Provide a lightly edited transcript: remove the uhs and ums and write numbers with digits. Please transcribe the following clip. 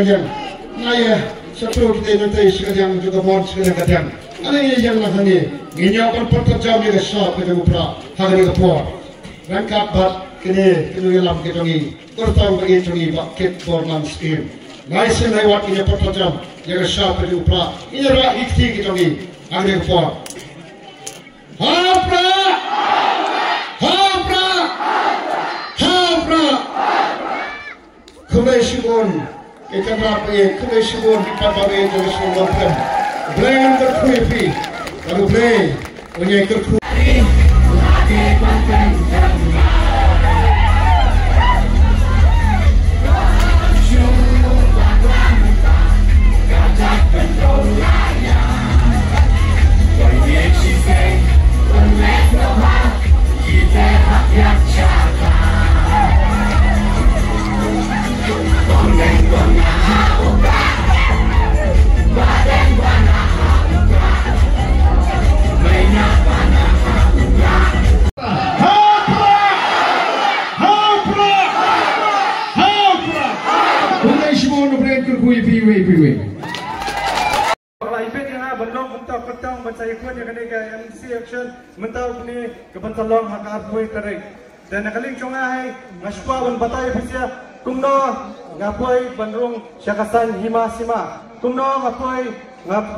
sekalian. Naya satu kita nanti sekalian juga mohon sekalian. Ini yang nak ni. Ini akan pertanyaan ni kesah pada upra hari kapur. Rangkap bat kini yang kita ni. Kortau bagi kita ni bucket borman scheme. Naya lewat ini pertanyaan yang kesah pada upra. Ini adalah ikti kita ni hari kapur. Hapra, hapra, hapra. Kumesibon, ikan rapi, kumesibon di papawe jadi semua kan. Brand terkuipi, kalau brand punya terkuipi. Saya pun yang kena gaya MC action mentau ni kepentalong hak arpui tarik dan nakaling congai ngaspa ban batai pisia kumno ngapoi bandrung syakasan hima sima kumno ngapoi ngap